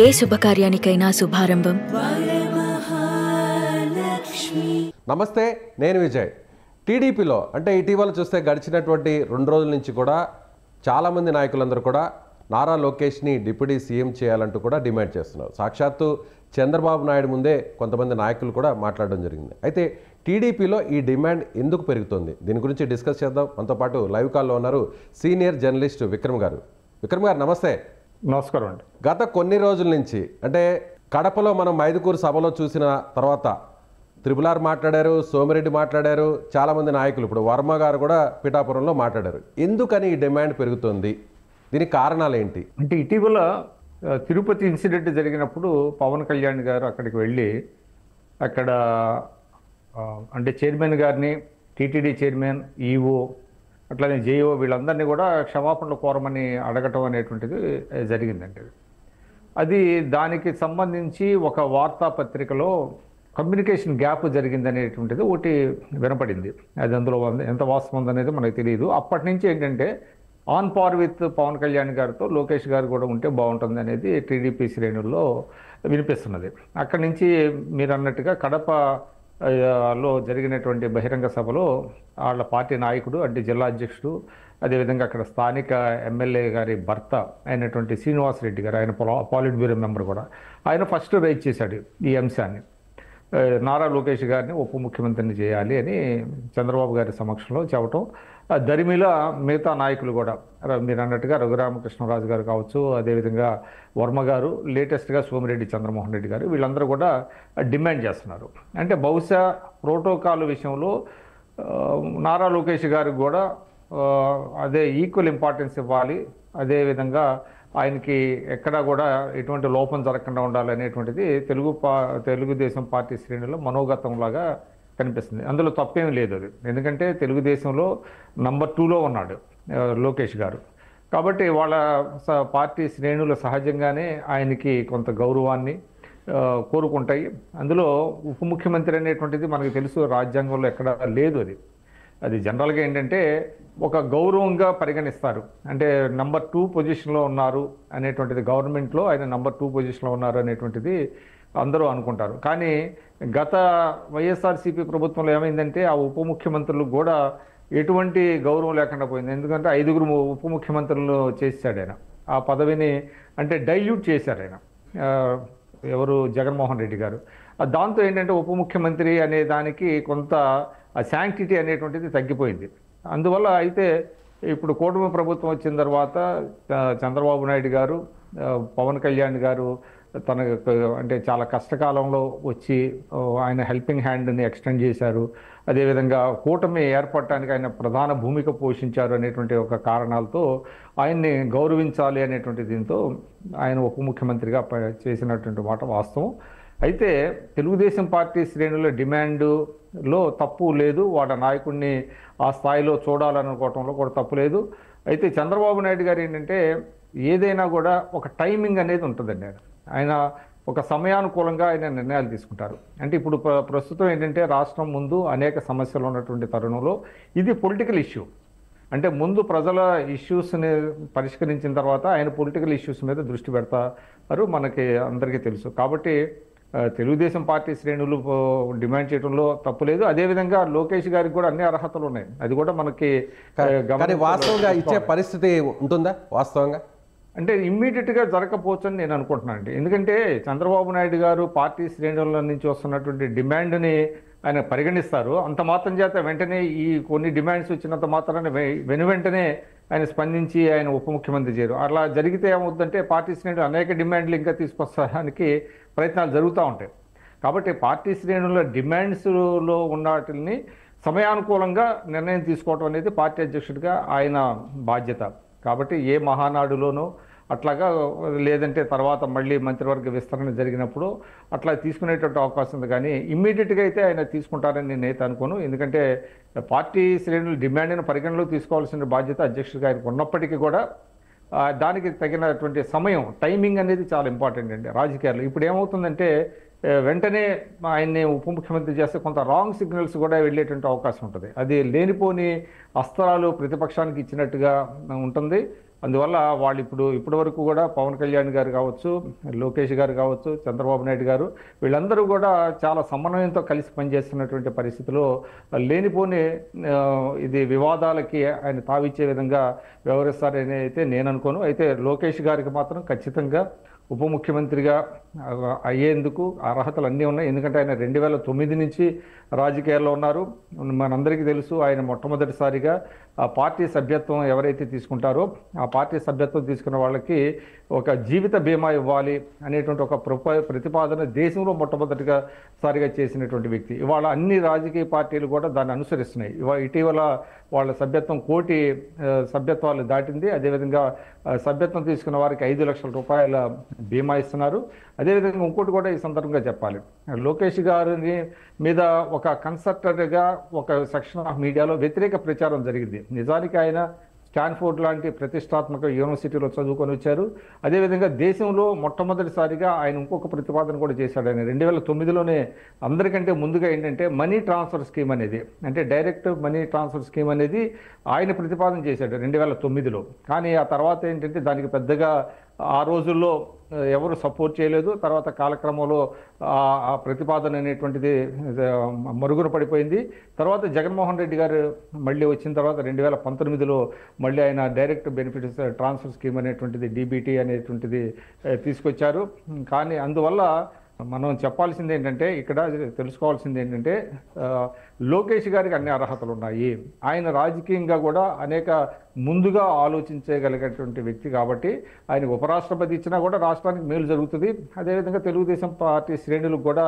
ఏ శుభకార్యానికైనా శుభారంభం. నమస్తే, నేను విజయ్. టీడీపీలో అంటే ఇటీవల చూస్తే గడిచినటువంటి 2 రోజుల నుంచి కూడా చాలామంది నాయకులందరూ కూడా నారా లోకేష్ని డిప్యూటీ సీఎం చేయాలంటూ కూడా డిమాండ్ చేస్తున్నారు. సాక్షాత్తు చంద్రబాబు నాయుడు ముందే కొంతమంది నాయకులు కూడా మాట్లాడడం జరిగింది. అయితే టీడీపీలో ఈ డిమాండ్ ఎందుకు పెరుగుతుంది, దీని గురించి డిస్కస్ చేద్దాం. మనతో పాటు లైవ్ కాల్లో ఉన్నారు సీనియర్ జర్నలిస్ట్ విక్రమ్ గారు. విక్రమ్ గారు నమస్తే. నమస్కారం అండి. గత కొన్ని రోజుల నుంచి అంటే కడపలో మనం మైదుకూరు సభలో చూసిన తర్వాత త్రిపులార్ మాట్లాడారు, సోమిరెడ్డి మాట్లాడారు, చాలామంది నాయకులు, ఇప్పుడు వర్మ గారు కూడా పిఠాపురంలో మాట్లాడారు. ఎందుకని ఈ డిమాండ్ పెరుగుతుంది, దీనికి కారణాలు ఏంటి? అంటే ఇటీవల తిరుపతి ఇన్సిడెంట్ జరిగినప్పుడు పవన్ కళ్యాణ్ గారు అక్కడికి వెళ్ళి అక్కడ అంటే చైర్మన్ గారిని, టీటీడీ చైర్మన్, ఈఓ అట్లానే జేఓ వీళ్ళందరినీ కూడా క్షమాపణలు కోరమని అడగటం అనేటువంటిది జరిగిందండి. అది దానికి సంబంధించి ఒక వార్తాపత్రికలో కమ్యూనికేషన్ గ్యాప్ జరిగిందనేటువంటిది ఒకటి వినపడింది. అది అందులో ఎంత వాస్తవం ఉందనేది మనకు తెలియదు. అప్పటి నుంచి ఏంటంటే on par with Pawan Kalyan గారితో లోకేష్ గారు కూడా ఉంటే బాగుంటుంది అనేది టీడీపీ శ్రేణుల్లో వినిపిస్తున్నది. అక్కడి నుంచి మీరు అన్నట్టుగా కడప లో జరిగినటువంటి బహిరంగ సభలో వాళ్ళ పార్టీ నాయకుడు అంటే జిల్లా అధ్యక్షుడు, అదేవిధంగా అక్కడ స్థానిక ఎమ్మెల్యే గారి భర్త అయినటువంటి శ్రీనివాసరెడ్డి గారు, ఆయన పాలిట్ బ్యూరో మెంబర్ కూడా, ఆయన ఫస్ట్ రైజ్ చేశాడు ఈ అంశాన్ని. నారా లోకేష్ గారిని ఉప ముఖ్యమంత్రిని చేయాలి అని చంద్రబాబు గారి సమక్షంలో చెప్పటం, దరిమిలా మిగతా నాయకులు కూడా మీరు అన్నట్టుగా రఘురామకృష్ణరాజు గారు కావచ్చు, అదేవిధంగా వర్మ గారు, లేటెస్ట్గా సోమిరెడ్డి చంద్రమోహన్ రెడ్డి గారు, వీళ్ళందరూ కూడా డిమాండ్ చేస్తున్నారు. అంటే బహుశా ప్రోటోకాల్ విషయంలో నారా లోకేష్ గారికి కూడా అదే ఈక్వల్ ఇంపార్టెన్స్ ఇవ్వాలి, అదేవిధంగా ఆయనకి ఎక్కడా కూడా ఎటువంటి లోపం జరగకుండా ఉండాలనేటువంటిది తెలుగుదేశం పార్టీ శ్రేణుల్లో మనోగతంలాగా కనిపిస్తుంది. అందులో తప్పేమీ లేదు అది, ఎందుకంటే తెలుగుదేశంలో నంబర్ 2లో ఉన్నాడు లోకేష్ గారు. కాబట్టి వాళ్ళ పార్టీ శ్రేణులు సహజంగానే ఆయనకి కొంత గౌరవాన్ని కోరుకుంటాయి. అందులో ఉప ముఖ్యమంత్రి అనేటువంటిది మనకు తెలుసు, రాజ్యాంగంలో ఎక్కడ లేదు. అది జనరల్గా ఏంటంటే ఒక గౌరవంగా పరిగణిస్తారు. అంటే నంబర్ 2 పొజిషన్లో ఉన్నారు అనేటువంటిది, గవర్నమెంట్లో ఆయన నంబర్ 2 పొజిషన్లో ఉన్నారు అనేటువంటిది అందరూ అనుకుంటారు. కానీ గత వైఎస్ఆర్సీపీ ప్రభుత్వంలో ఏమైందంటే ఆ ఉప ముఖ్యమంత్రులు కూడా ఎటువంటి గౌరవం లేకుండా పోయింది. ఎందుకంటే 5 ఉప ముఖ్యమంత్రులు చేశాడు ఆయన. ఆ పదవిని అంటే డైల్యూట్ చేశారు ఆయన, ఎవరు, జగన్మోహన్ రెడ్డి గారు. దాంతో ఏంటంటే ఉప ముఖ్యమంత్రి అనే దానికి కొంత శాంక్టిటీ అనేటువంటిది తగ్గిపోయింది. అందువల్ల అయితే ఇప్పుడు కూటమి ప్రభుత్వం వచ్చిన తర్వాత చంద్రబాబు నాయుడు గారు, పవన్ కళ్యాణ్ గారు తన అంటే చాలా కష్టకాలంలో వచ్చి ఆయన హెల్పింగ్ హ్యాండ్ని ఎక్స్టెండ్ చేశారు. అదేవిధంగా కూటమి ఏర్పడటానికి ఆయన ప్రధాన భూమిక పోషించారు అనేటువంటి ఒక కారణాలతో ఆయన్ని గౌరవించాలి అనేటువంటి దీంతో ఆయన ఉప ముఖ్యమంత్రిగా చేసినటువంటి మాట వాస్తవం. అయితే తెలుగుదేశం పార్టీ శ్రేణుల డిమాండ్లో తప్పు లేదు, వాళ్ళ నాయకుడిని ఆ స్థాయిలో చూడాలనుకోవటంలో కూడా తప్పు లేదు. అయితే చంద్రబాబు నాయుడు గారు ఏంటంటే ఏదైనా కూడా ఒక టైమింగ్ అనేది ఉంటుందండి. ఆయన ఒక సమయానుకూలంగా ఆయన నిర్ణయాలు తీసుకుంటారు. అంటే ఇప్పుడు ప్రస్తుతం ఏంటంటే రాష్ట్రం ముందు అనేక సమస్యలు ఉన్నటువంటి తరుణంలో ఇది పొలిటికల్ ఇష్యూ. అంటే ముందు ప్రజల ఇష్యూస్ని పరిష్కరించిన తర్వాత ఆయన పొలిటికల్ ఇష్యూస్ మీద దృష్టి పెడతారు, మనకి అందరికీ తెలుసు. కాబట్టి తెలుగుదేశం పార్టీ శ్రేణులు డిమాండ్ చేయడంలో తప్పులేదు. అదేవిధంగా లోకేష్ గారికి కూడా అన్ని అర్హతలు ఉన్నాయి, అది కూడా మనకి వాస్తవంగా ఇచ్చే పరిస్థితి ఉంటుందా? వాస్తవంగా అంటే ఇమ్మీడియట్గా జరగకపోవచ్చు అని నేను అనుకుంటున్నానండి. ఎందుకంటే చంద్రబాబు నాయుడు గారు పార్టీ శ్రేణుల నుంచి వస్తున్నటువంటి డిమాండ్ని ఆయన పరిగణిస్తారు. అంత మాత్రం చేత వెంటనే ఈ కొన్ని డిమాండ్స్ వచ్చినంత మాత్రాన్ని వెంటనే ఆయన స్పందించి ఆయన ఉప ముఖ్యమంత్రి చేయరు. అలా జరిగితే ఏమవుతుందంటే పార్టీ శ్రేణులు అనేక డిమాండ్లు ఇంకా తీసుకొస్తానికి ప్రయత్నాలు జరుగుతూ ఉంటాయి. కాబట్టి పార్టీ శ్రేణుల డిమాండ్స్లో ఉన్న వాటిని సమయానుకూలంగా నిర్ణయం తీసుకోవడం అనేది పార్టీ అధ్యక్షుడిగా ఆయన బాధ్యత. కాబట్టి ఏ మహానాడులోనూ అట్లాగా, లేదంటే తర్వాత మళ్ళీ మంత్రివర్గ విస్తరణ జరిగినప్పుడు అట్లా తీసుకునేటువంటి అవకాశం ఉంది. కానీ ఇమ్మీడియట్గా అయితే ఆయన తీసుకుంటారని నేనైతే అనుకోను. ఎందుకంటే పార్టీ శ్రేణుల డిమాండ్ని పరిగణలోకి తీసుకోవాల్సిన బాధ్యత అధ్యక్షుడిగా ఆయనకు ఉన్నప్పటికీ కూడా దానికి తగినటువంటి సమయం, టైమింగ్ అనేది చాలా ఇంపార్టెంట్ అండి రాజకీయాల్లో. ఇప్పుడు ఏమవుతుందంటే వెంటనే ఆయన్ని ఉప ముఖ్యమంత్రి చేస్తే కొంత రాంగ్ సిగ్నల్స్ కూడా వెళ్ళేటువంటి అవకాశం ఉంటుంది. అది లేనిపోని అస్త్రాలు ప్రతిపక్షానికి ఇచ్చినట్టుగా ఉంటుంది. అందువల్ల వాళ్ళు ఇప్పటి వరకు కూడా పవన్ కళ్యాణ్ గారు కావచ్చు, లోకేష్ గారు కావచ్చు, చంద్రబాబు నాయుడు గారు వీళ్ళందరూ కూడా చాలా సమన్వయంతో కలిసి పనిచేస్తున్నటువంటి పరిస్థితిలో లేనిపోని ఇది వివాదాలకి ఆయన తావిచ్చే విధంగా వ్యవహరిస్తారని అయితే నేను అనుకోను. అయితే లోకేష్ గారికి మాత్రం ఖచ్చితంగా ఉప ముఖ్యమంత్రిగా అయ్యేందుకు అర్హతలు అన్నీ ఉన్నాయి. ఎందుకంటే ఆయన 2009 నుంచి రాజకీయాల్లో ఉన్నారు. మనందరికీ తెలుసు ఆయన మొట్టమొదటిసారిగా ఆ పార్టీ సభ్యత్వం ఎవరైతే తీసుకుంటారో ఆ పార్టీ సభ్యత్వం తీసుకున్న వాళ్ళకి ఒక జీవిత బీమా ఇవ్వాలి అనేటువంటి ఒక ప్రతిపాదన దేశంలో మొట్టమొదటిసారిగా చేసినటువంటి వ్యక్తి. ఇవాళ అన్ని రాజకీయ పార్టీలు కూడా దాన్ని అనుసరిస్తున్నాయి. ఇటీవల వాళ్ళ సభ్యత్వం 1 కోటి సభ్యత్వాలు దాటింది. అదేవిధంగా సభ్యత్వం తీసుకున్న వారికి 5 లక్షల రూపాయల బీమా ఇస్తున్నారు. అదేవిధంగా ఇంకోటి కూడా ఈ సందర్భంగా చెప్పాలి, లోకేష్ గారిని మీద ఒక కన్సర్టర్గా ఒక సెక్షన్ ఆఫ్ మీడియాలో వ్యతిరేక ప్రచారం జరిగింది. నిజానికి ఆయన స్టాన్ఫోర్డ్ లాంటి ప్రతిష్టాత్మక యూనివర్సిటీలో చదువుకొని వచ్చారు. అదేవిధంగా దేశంలో మొట్టమొదటిసారిగా ఆయన ఇంకొక ప్రతిపాదన కూడా చేశాడు. ఆయన 2009లోనే అందరికంటే ముందుగా ఏంటంటే మనీ ట్రాన్స్ఫర్ స్కీమ్ అనేది, అంటే డైరెక్ట్ మనీ ట్రాన్స్ఫర్ స్కీమ్ అనేది ఆయన ప్రతిపాదన చేశాడు 2009లో. కానీ ఆ తర్వాత ఏంటంటే దానికి పెద్దగా ఆ రోజుల్లో ఎవరు సపోర్ట్ చేయలేదు. తర్వాత కాలక్రమంలో ఆ ప్రతిపాదన అనేటువంటిది మరుగున పడిపోయింది. తర్వాత జగన్మోహన్ రెడ్డి గారు మళ్ళీ వచ్చిన తర్వాత 2019లో మళ్ళీ ఆయన డైరెక్ట్ బెనిఫిట్స్ ట్రాన్స్ఫర్ స్కీమ్ అనేటువంటిది డీబీటీ అనేటువంటిది తీసుకొచ్చారు. కానీ అందువల్ల మనం చెప్పాల్సింది ఏంటంటే, ఇక్కడ తెలుసుకోవాల్సింది ఏంటంటే, లోకేష్ గారికి అన్ని అర్హతలు ఉన్నాయి. ఆయన రాజకీయంగా కూడా అనేక ముందుగా ఆలోచించగలిగేటువంటి వ్యక్తి కాబట్టి ఆయన ఉపరాష్ట్రపతి ఇచ్చినా కూడా రాష్ట్రానికి మేలు జరుగుతుంది. అదేవిధంగా తెలుగుదేశం పార్టీ శ్రేణులకు కూడా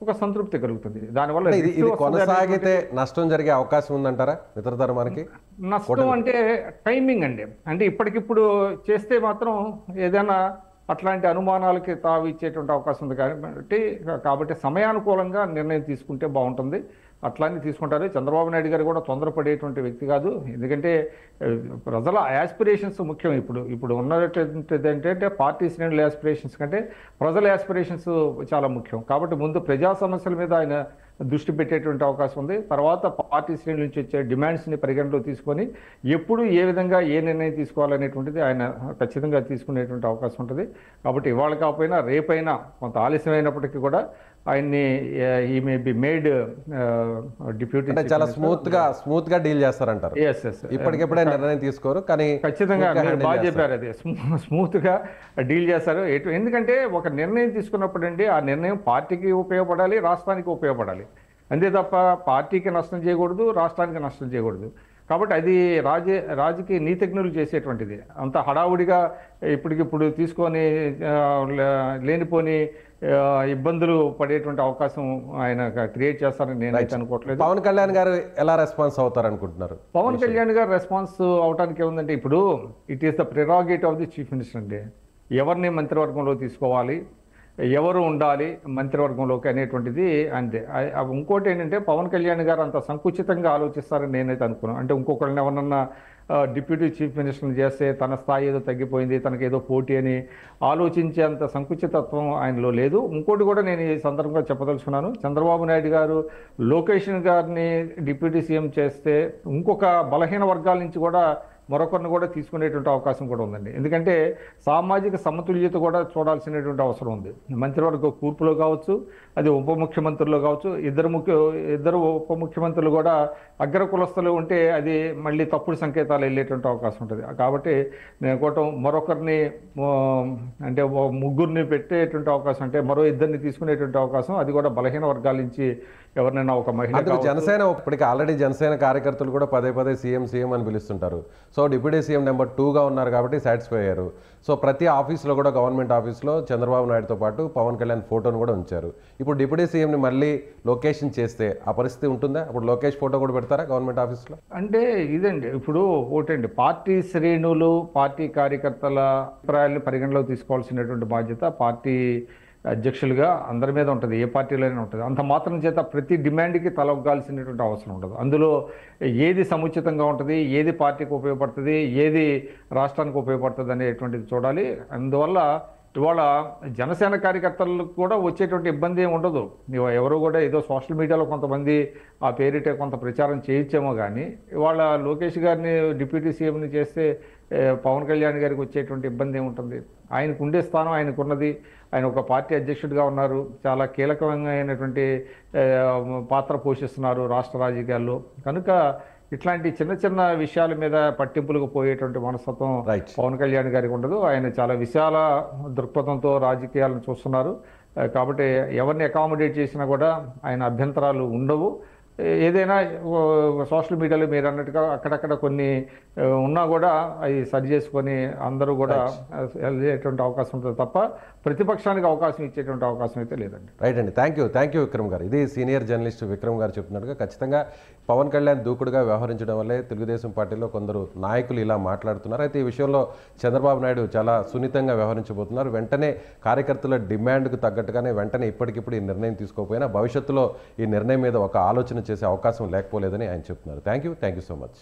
ఒక సంతృప్తి కలుగుతుంది. దానివల్ల ఇది కొనసాగితే నష్టం జరిగే అవకాశం ఉందంటారా మిత్రధర్మానికి? నష్టం అంటే టైమింగ్ అండి. అంటే ఇప్పటికిప్పుడు చేస్తే మాత్రం ఏదైనా అట్లాంటి అనుమానాలకి తావి ఇచ్చేటువంటి అవకాశం ఉంది. కాబట్టి సమయానుకూలంగా నిర్ణయం తీసుకుంటే బాగుంటుంది. అట్లానే తీసుకుంటారు. చంద్రబాబు నాయుడు గారు కూడా తొందరపడేటువంటి వ్యక్తి కాదు. ఎందుకంటే ప్రజల యాస్పిరేషన్స్ ముఖ్యం. ఇప్పుడు ఉన్నటువంటిది ఏంటంటే పార్టీ శ్రేణుల యాస్పిరేషన్స్ కంటే ప్రజల యాస్పిరేషన్స్ చాలా ముఖ్యం. కాబట్టి ముందు ప్రజా సమస్యల మీద ఆయన దృష్టి పెట్టేటువంటి అవకాశం ఉంది. తర్వాత పార్టీ శ్రేణుల నుంచి వచ్చే డిమాండ్స్ని పరిగణలో తీసుకొని ఎప్పుడు ఏ విధంగా ఏ నిర్ణయం తీసుకోవాలనేటువంటిది ఆయన ఖచ్చితంగా తీసుకునేటువంటి అవకాశం ఉంటుంది. కాబట్టి ఇవాళ కాకపోయినా రేపైనా కొంత ఆలస్యమైనప్పటికీ కూడా ఆయన్ని ఈ మే బి మేడ్ డిప్యూటీ చాలా స్మూత్ గా డీల్ చేస్తారంటారు. ఇప్పటికెప్పుడే నిర్ణయం తీసుకోరు, కానీ ఖచ్చితంగా బాగా చెప్పారు. అది స్మూత్ గా డీల్ చేస్తారు. ఎందుకంటే ఒక నిర్ణయం తీసుకున్నప్పుడు అండి ఆ నిర్ణయం పార్టీకి ఉపయోగపడాలి, రాష్ట్రానికి ఉపయోగపడాలి. అంతే తప్ప పార్టీకి నష్టం చేయకూడదు, రాష్ట్రానికి నష్టం చేయకూడదు. కాబట్టి అది రాజకీయ నీతిజ్ఞులు చేసేటువంటిది. అంత హడావుడిగా ఇప్పటికిప్పుడు తీసుకొని లేనిపోని ఇబ్బందులు పడేటువంటి అవకాశం ఆయన క్రియేట్ చేస్తారని నేనైతే అనుకోవట్లేదు. పవన్ కళ్యాణ్ గారు ఎలా రెస్పాన్స్ అవుతారు అనుకుంటున్నారు? పవన్ కళ్యాణ్ గారు రెస్పాన్స్ అవడానికి ఏముందంటే, ఇప్పుడు it is the prerogative of the chief minister అండి. ఎవరిని మంత్రివర్గంలో తీసుకోవాలి, ఎవరు ఉండాలి మంత్రివర్గంలోకి అనేటువంటిది అంతే. ఇంకోటి ఏంటంటే పవన్ కళ్యాణ్ గారు అంత సంకుచితంగా ఆలోచిస్తారని నేనైతే అనుకున్నాను. అంటే ఇంకొకరిని ఎవరన్నా డిప్యూటీ చీఫ్ మినిస్టర్ని చేస్తే తన స్థాయి ఏదో తగ్గిపోయింది, తనకి ఏదో పోటీ అని ఆలోచించే అంత సంకుచితత్వం ఆయనలో లేదు. ఇంకోటి కూడా నేను ఈ సందర్భంగా చెప్పదలుచుకున్నాను, చంద్రబాబు నాయుడు గారు లోకేష్ గారిని డిప్యూటీ సీఎం చేస్తే ఇంకొక బలహీన వర్గాల నుంచి కూడా మరొకరిని కూడా తీసుకునేటువంటి అవకాశం కూడా ఉందండి. ఎందుకంటే సామాజిక సమతుల్యత కూడా చూడాల్సినటువంటి అవసరం ఉంది. మంత్రివర్గ కూర్పులో కావచ్చు, అది ఉప ముఖ్యమంత్రుల్లో కావచ్చు, ఇద్దరు ఉప ముఖ్యమంత్రులు కూడా అగ్ర కులస్తులు ఉంటే అది మళ్ళీ తప్పుడు సంకేతాలు వెళ్ళేటువంటి అవకాశం ఉంటుంది. కాబట్టి నేను అనుకోవటం మరొకరిని అంటే ముగ్గురిని పెట్టేటువంటి అవకాశం, అంటే మరో ఇద్దరిని తీసుకునేటువంటి అవకాశం, అది కూడా బలహీన వర్గాల నుంచి ఎవరినైనా ఒక మహిళ. జనసేన ఇప్పటికీ ఆల్రెడీ జనసేన కార్యకర్తలు కూడా పదే సీఎం అని పిలుస్తుంటారు. సో డిప్యూటీ సీఎం నెంబర్ 2గా ఉన్నారు కాబట్టి సాటిస్ఫై అయ్యారు. సో ప్రతి ఆఫీస్లో కూడా గవర్నమెంట్ ఆఫీస్లో చంద్రబాబు నాయుడుతో పాటు పవన్ కళ్యాణ్ ఫోటోను కూడా ఉంచారు. ఇప్పుడు డిప్యూటీ సీఎంని మళ్ళీ లొకేషన్ చేస్తే ఆ పరిస్థితి ఉంటుందా? అప్పుడు లోకేష్ ఫోటో కూడా పెడతారా గవర్నమెంట్ ఆఫీస్లో? అంటే ఇదండి, ఇప్పుడు ఒకటండి, పార్టీ శ్రేణులు పార్టీ కార్యకర్తల అభిప్రాయాలను పరిగణలోకి తీసుకోవాల్సినటువంటి బాధ్యత పార్టీ అధ్యక్షులుగా అందరి మీద ఉంటుంది, ఏ పార్టీలోనే ఉంటుంది. అంత మాత్రం చేత ప్రతి డిమాండ్కి తలొగ్గాల్సినటువంటి అవసరం ఉండదు. అందులో ఏది సముచితంగా ఉంటుంది, ఏది పార్టీకి ఉపయోగపడుతుంది, ఏది రాష్ట్రానికి ఉపయోగపడుతుంది అనేటువంటిది చూడాలి. అందువల్ల ఇవాళ జనసేన కార్యకర్తలకు కూడా వచ్చేటువంటి ఇబ్బంది ఏమి ఉండదు. ఎవరు కూడా ఏదో సోషల్ మీడియాలో కొంతమంది ఆ పేరిటే కొంత ప్రచారం చేయొచ్చేమో కానీ ఇవాళ లోకేష్ గారిని డిప్యూటీ సీఎంని చేస్తే పవన్ కళ్యాణ్ గారికి వచ్చేటువంటి ఇబ్బంది ఏముంటుంది? ఆయనకు ఉండే స్థానం ఆయనకున్నది. ఆయన ఒక పార్టీ అధ్యక్షుడిగా ఉన్నారు. చాలా కీలకమైనటువంటి పాత్ర పోషిస్తున్నారు రాష్ట్ర రాజకీయాల్లో. కనుక ఇట్లాంటి చిన్న చిన్న విషయాల మీద పట్టింపులకు పోయేటువంటి మనస్తత్వం పవన్ కళ్యాణ్ గారికి ఉండదు. ఆయన చాలా విశాల దృక్పథంతో రాజకీయాలను చూస్తున్నారు. కాబట్టి ఎవరిని అకామిడేట్ చేసినా కూడా ఆయన అభ్యంతరాలు ఉండవు. ఏదైనా సోషల్ మీడియాలో మీరు అన్నట్టుగా అక్కడక్కడ కొన్ని ఉన్నా కూడా అవి సరి చేసుకొని అందరూ కూడా వెళ్ళేటువంటి అవకాశం ఉంటుంది తప్ప ప్రతిపక్షానికి అవకాశం ఇచ్చేటువంటి అవకాశం అయితే లేదండి. రైట్ అండి. థ్యాంక్ యూ విక్రమ్ గారు. ఇది సీనియర్ జర్నలిస్ట్ విక్రమ్ గారు చెప్తున్నట్టుగా ఖచ్చితంగా పవన్ కళ్యాణ్ దూకుడుగా వ్యవహరించడం వల్లే తెలుగుదేశం పార్టీలో కొందరు నాయకులు ఇలా మాట్లాడుతున్నారు. అయితే ఈ విషయంలో చంద్రబాబు నాయుడు చాలా సున్నితంగా వ్యవహరించబోతున్నారు. వెంటనే కార్యకర్తల డిమాండ్కు తగ్గట్టుగానే వెంటనే ఇప్పటికిప్పుడు ఈ నిర్ణయం తీసుకోకపోయినా భవిష్యత్తులో ఈ నిర్ణయం మీద ఒక ఆలోచన చేసే అవకాశం లేకపోలేదని ఆయన చెప్తున్నారు. Thank you so much.